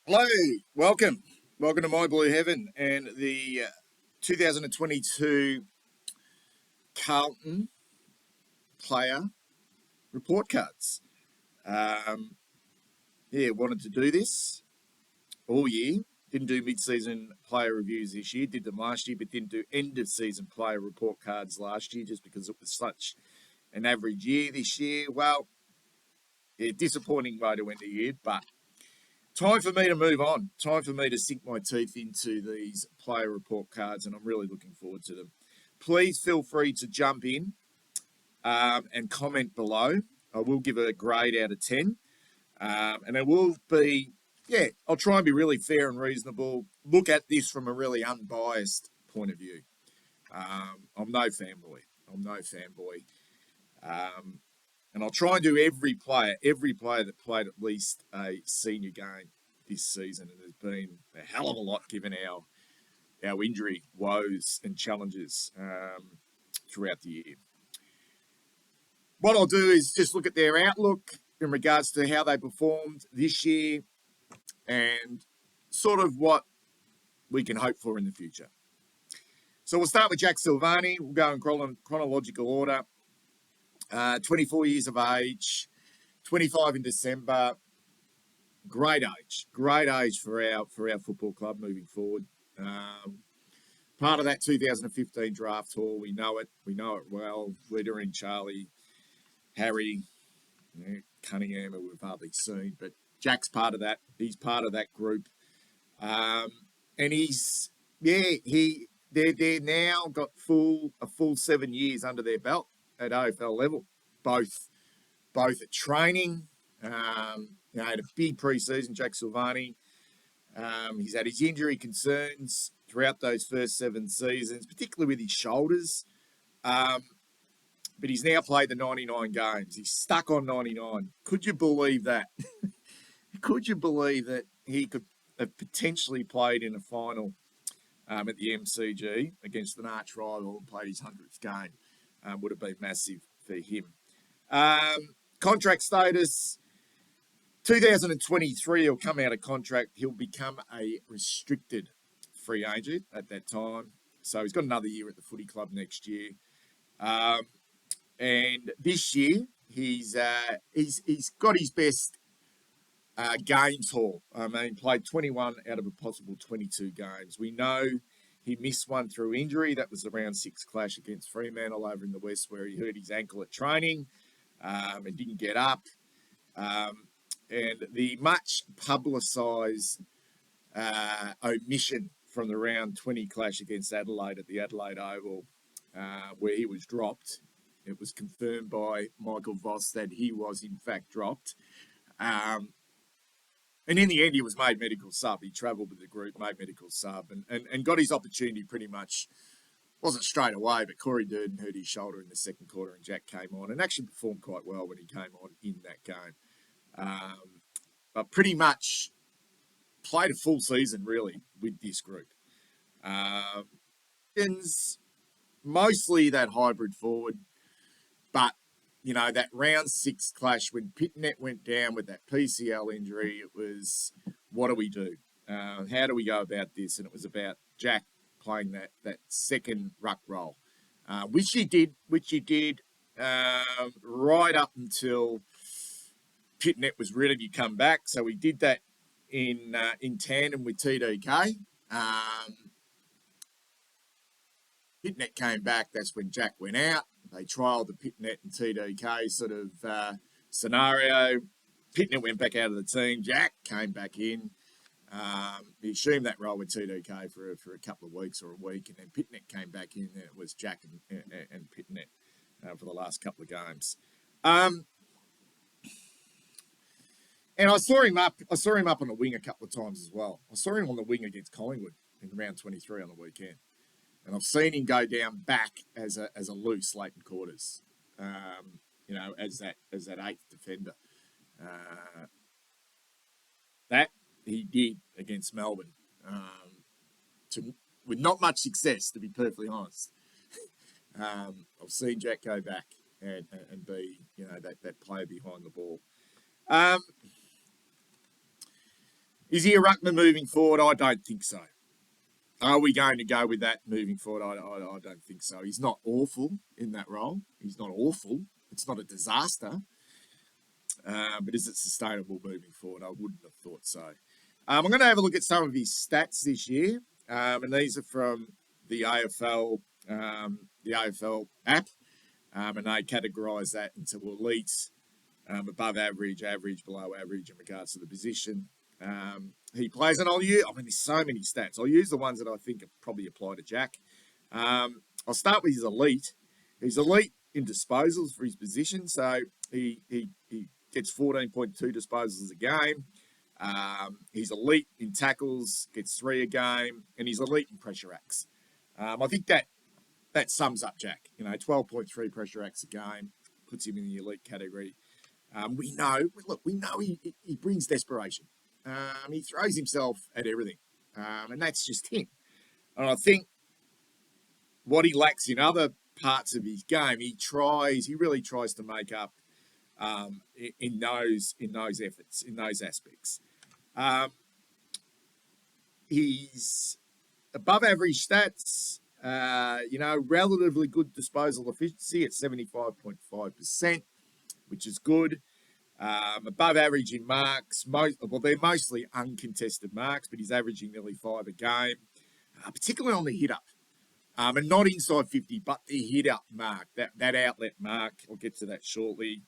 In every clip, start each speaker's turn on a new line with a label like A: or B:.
A: Hello, welcome to My Blue Heaven and the 2022 Carlton player report cards. Um, Wanted to do this all year. Didn't do mid-season player reviews this year. Did them last year, but didn't do end-of-season player report cards last year just because it was such an average year this year. Well, disappointing way to end the year, but time for me to move on. Time for me to sink my teeth into these player report cards, and I'm really looking forward to them. Please feel free to jump in and comment below. I will give a grade out of 10. And it will be, I'll try and be really fair and reasonable. Look at this from a really unbiased point of view. I'm no fanboy. And I'll try and do every player that played at least a senior game this season. And there's been a hell of a lot given our injury woes and challenges throughout the year. What I'll do is just look at their outlook in regards to how they performed this year and sort of what we can hope for in the future. So we'll start with Jack Silvagni. We'll go in chronological order. 24 years of age, 25 in December. Great age for our football club moving forward. Part of that 2015 draft haul, we know it well. Leader in Charlie, Harry, Cunningham, who we've hardly seen, but Jack's part of that. He's part of that group, and they're now got a full 7 years under their belt at AFL level, both at training. Had a big pre-season, Jack Silvagni. He's had his injury concerns throughout those first 7 seasons, particularly with his shoulders. But he's now played the 99 games. He's stuck on 99. Could you believe that? Could you believe that he could have potentially played in a final at the MCG against an arch rival and played his 100th game? Would have been massive for him. Contract status, 2023 he'll come out of contract. He'll become a restricted free agent at that time. So he's got another year at the footy club next year. And this year he's got his best games haul. I mean, played 21 out of a possible 22 games. We know he missed one through injury. That was the round 6 clash against Fremantle over in the West, where he hurt his ankle at training and didn't get up. And the much publicised omission from the round 20 clash against Adelaide at the Adelaide Oval, where he was dropped. It was confirmed by Michael Voss that he was in fact dropped. And in the end, he was made medical sub. He travelled with the group, made medical sub, and got his opportunity pretty much. Wasn't straight away, but Corey Durden hurt his shoulder in the second quarter, and Jack came on and actually performed quite well when he came on in that game. But pretty much played a full season, really, with this group. Mostly that hybrid forward, but that round 6 clash when Pitnet went down with that PCL injury, it was, what do we do? How do we go about this? And it was about Jack playing that second ruck role, which he did right up until Pitnet was ready to come back. So we did that in tandem with TDK. Pitnet came back. That's when Jack went out. They trialled the Pitnet and TDK sort of scenario. Pitnet went back out of the team. Jack came back in. He assumed that role with TDK for a couple of weeks or a week, and then Pitnet came back in. And it was Jack and Pitnet for the last couple of games. And I saw him up on the wing a couple of times as well. I saw him on the wing against Collingwood in round 23 on the weekend. And I've seen him go down back as a loose late in quarters, as that 8th defender. That he did against Melbourne, with not much success, to be perfectly honest. I've seen Jack go back and be, that player behind the ball. Is he a ruckman moving forward? I don't think so. Are we going to go with that moving forward? I don't think so. He's not awful in that role. He's not awful. It's not a disaster. But is it sustainable moving forward? I wouldn't have thought so. I'm going to have a look at some of his stats this year. And these are from the AFL app. And they categorise that into elite, above average, average, below average in regards to the position he plays. And there's so many stats. I'll use the ones that I think probably apply to Jack. I'll start with his elite. He's elite in disposals for his position. So he gets 14.2 disposals a game. He's elite in tackles, gets 3 a game, and he's elite in pressure acts. I think that sums up Jack. 12.3 pressure acts a game puts him in the elite category. We know he brings desperation. He throws himself at everything, and that's just him. And I think what he lacks in other parts of his game, he really tries to make up in those efforts, in those aspects. He's above average stats. Relatively good disposal efficiency at 75.5%, which is good. Above average in marks. They're mostly uncontested marks, but he's averaging nearly 5 a game, particularly on the hit up. And not inside 50, but the hit up mark, that outlet mark. I'll get to that shortly.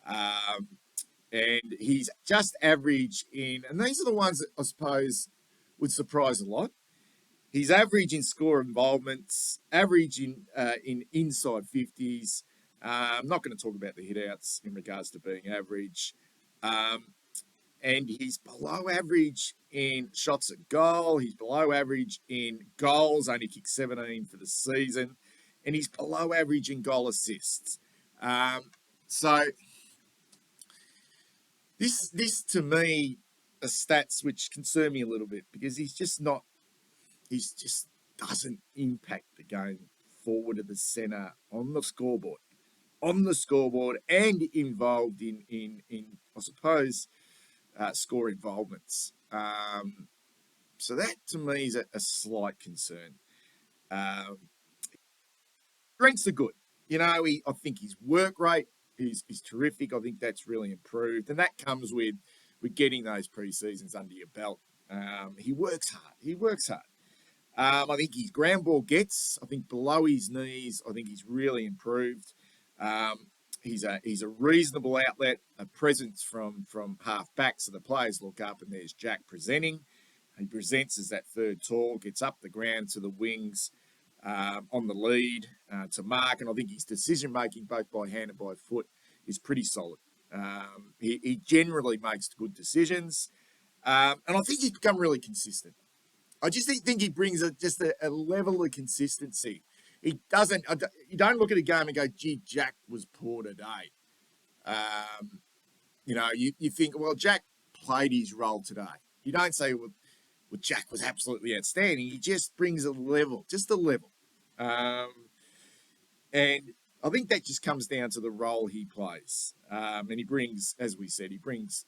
A: And he's just average and these are the ones that I suppose would surprise a lot. He's average in score involvements, average in inside 50s. I'm not going to talk about the hit-outs in regards to being average. And he's below average in shots at goal. He's below average in goals, only kicked 17 for the season. And he's below average in goal assists. So this to me are stats which concern me a little bit because he just doesn't impact the game forward of the centre on the scoreboard. And involved in I suppose, score involvements. So that, to me, is a slight concern. Strengths are good. I think his work rate is terrific. I think that's really improved. And that comes with getting those pre-seasons under your belt. He works hard. I think his ground ball gets, I think below his knees, I think he's really improved. He's a reasonable outlet, a presence from half back, so the players look up and there's Jack presenting. He presents as that third tall, gets up the ground to the wings on the lead to mark, and I think his decision making, both by hand and by foot, is pretty solid. He generally makes good decisions, and I think he's become really consistent. I just think he brings a level of consistency. He doesn't. You don't look at a game and go, "Gee, Jack was poor today." You think, "Well, Jack played his role today." You don't say, "Well, Jack was absolutely outstanding." He just brings a level. And I think that just comes down to the role he plays. And he brings, as we said, he brings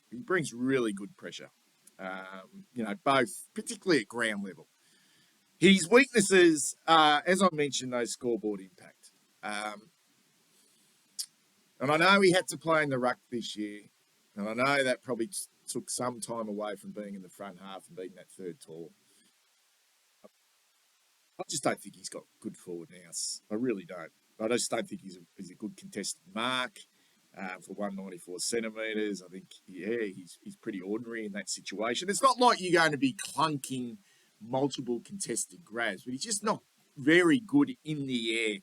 A: really good pressure. Both, particularly at ground level. His weaknesses, as I mentioned, those scoreboard impact. And I know he had to play in the ruck this year, and I know that probably took some time away from being in the front half and being that third tall. I just don't think he's got good forward nous. I really don't. I just don't think he's a good contested mark for 194 centimetres. I think, he's pretty ordinary in that situation. It's not like you're going to be clunking multiple contested grabs, but he's just not very good in the air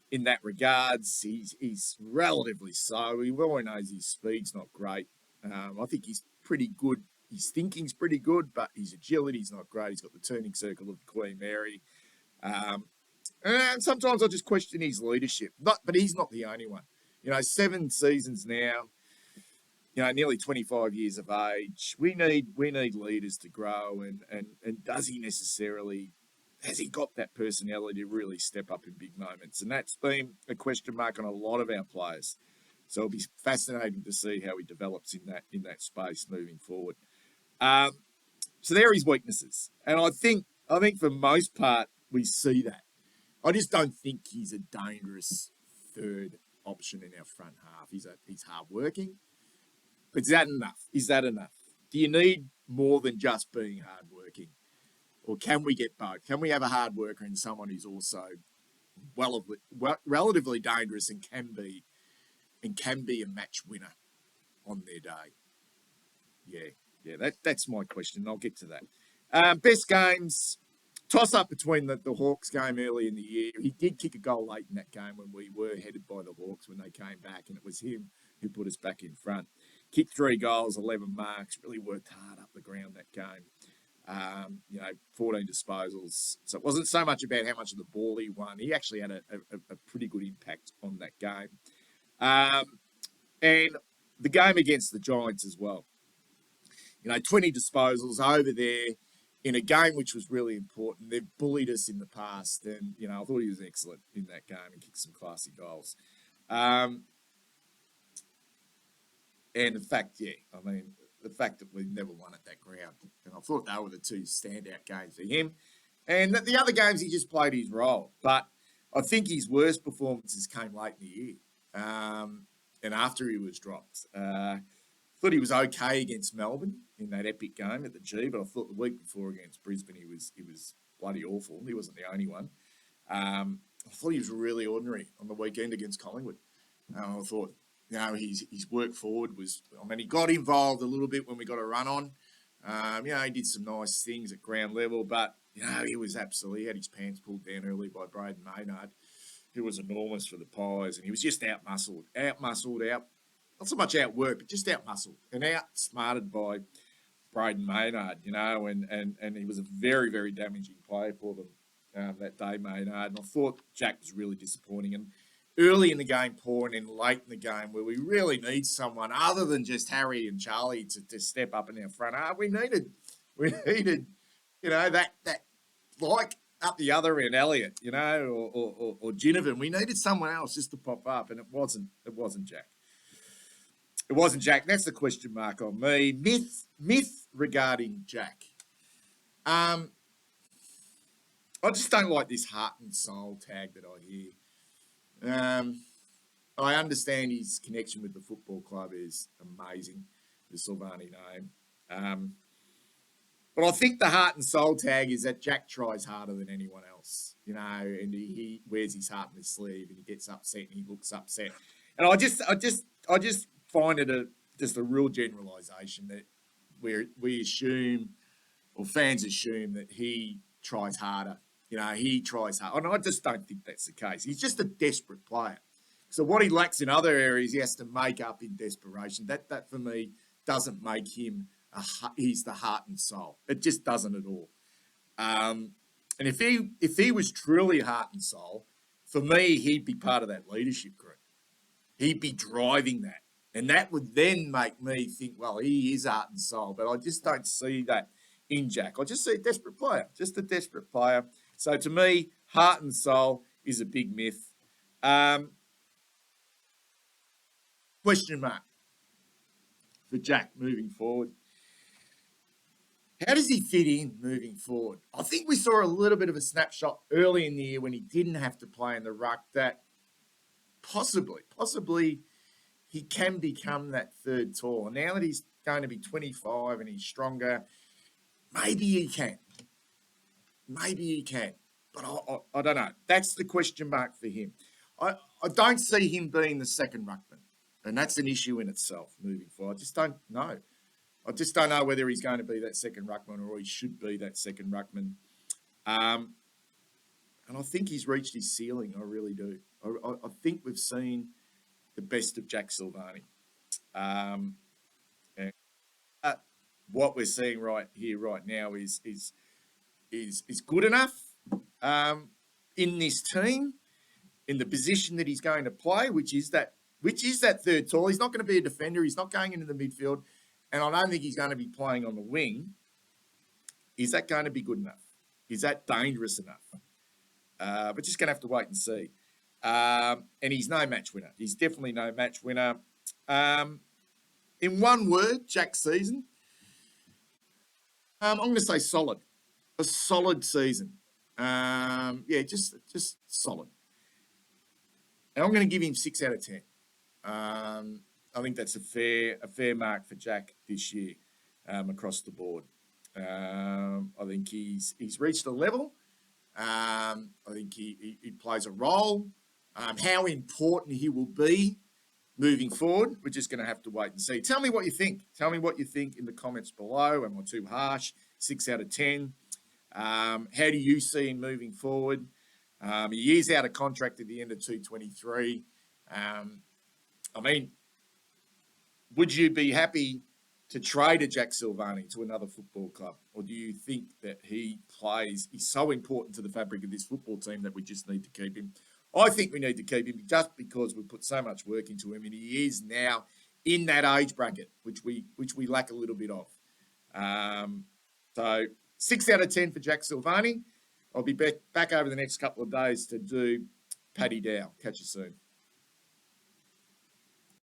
A: in that regards. He's relatively slow. Everyone knows his speed's not great. I think he's pretty good. His thinking's pretty good, but his agility's not great. He's got the turning circle of Queen Mary. And sometimes I just question his leadership. But he's not the only one. 7 seasons now, nearly 25 years of age. We need leaders to grow, and has he got that personality to really step up in big moments? And that's been a question mark on a lot of our players. So it'll be fascinating to see how he develops in that space moving forward. Um, so there are his weaknesses, and I think for most part we see that. I just don't think he's a dangerous third option in our front half. He's hardworking, but is that enough? Is that enough? Do you need more than just being hardworking, or can we get both? Can we have a hard worker and someone who's also relatively dangerous and can be a match winner on their day? Yeah. That's my question. I'll get to that. Best games. Toss up between the Hawks game early in the year. He did kick a goal late in that game when we were headed by the Hawks when they came back, and it was him who put us back in front. Kicked 3 goals, 11 marks, really worked hard up the ground that game. 14 disposals. So it wasn't so much about how much of the ball he won. He actually had a pretty good impact on that game. And the game against the Giants as well. 20 disposals over there in a game which was really important. They've bullied us in the past, and, I thought he was excellent in that game and kicked some classy goals. And the fact that we never won at that ground, and I thought they were the 2 standout games for him. And the other games, he just played his role. But I think his worst performances came late in the year, and after he was dropped. Thought he was okay against Melbourne in that epic game at the G, but I thought the week before against Brisbane he was bloody awful. He wasn't the only one. I thought he was really ordinary on the weekend against Collingwood. I thought, his work forward was. He got involved a little bit when we got a run on. He did some nice things at ground level, but he he had his pants pulled down early by Braden Maynard, who was enormous for the Pies, and he was just out-muscled, not so much outworked, but just out-muscled and outsmarted by Braden Maynard, and he was a very, very damaging player for them that day, Maynard. And I thought Jack was really disappointing. And early in the game, poor, and then late in the game, where we really need someone other than just Harry and Charlie to step up in our front half. We needed, that like up the other end, Elliot, or Ginnivan. We needed someone else just to pop up, and it wasn't Jack. It wasn't Jack. That's the question mark on me. Myth regarding Jack. I just don't like this heart and soul tag that I hear. I understand his connection with the football club is amazing, the Silvagni name. But I think the heart and soul tag is that Jack tries harder than anyone else, and he wears his heart in his sleeve and he gets upset and he looks upset. And I just find it just a real generalisation that we assume, or fans assume, that he tries harder. He tries hard. And I just don't think that's the case. He's just a desperate player. So what he lacks in other areas, he has to make up in desperation. That for me doesn't make him he's the heart and soul. It just doesn't at all. And if he was truly heart and soul, for me, he'd be part of that leadership group. He'd be driving that. And that would then make me think, well, he is heart and soul. But I just don't see that in Jack. I just see a desperate player, just a desperate player. So to me, heart and soul is a big myth. Question mark for Jack moving forward. How does he fit in moving forward? I think we saw a little bit of a snapshot early in the year when he didn't have to play in the ruck that possibly he can become that third tall. And now that he's going to be 25 and he's stronger, maybe he can. But I don't know. That's the question mark for him. I don't see him being the second ruckman. And that's an issue in itself moving forward. I just don't know. I just don't know whether he's going to be that second ruckman or he should be that second ruckman. And I think he's reached his ceiling. I really do. I think we've seen the best of Jack Silvagni. And what we're seeing right now is good enough in this team, in the position that he's going to play, which is that third tall. He's not going to be a defender. He's not going into the midfield. And I don't think he's going to be playing on the wing. Is that going to be good enough? Is that dangerous enough? We're just going to have to wait and see. And he's no match winner. He's definitely no match winner. In one word, Jack's season, I'm going to say solid. A solid season. Yeah, just solid. And I'm going to give him 6 out of 10. I think that's a fair mark for Jack this year across the board. I think he's reached a level. I think he plays a role. How important he will be moving forward, we're just going to have to wait and see. Tell me what you think. Tell me what you think in the comments below. Am I too harsh? 6 out of 10. How do you see him moving forward? He is out of contract at the end of 2023. I mean, would you be happy to trade a Jack Silvagni to another football club? Or do you think that he's so important to the fabric of this football team that we just need to keep him? I think we need to keep him just because we put so much work into him, and he is now in that age bracket, which we lack a little bit of. So 6 out of 10 for Jack Silvagni. I'll be back over the next couple of days to do Paddy Dow. Catch you soon.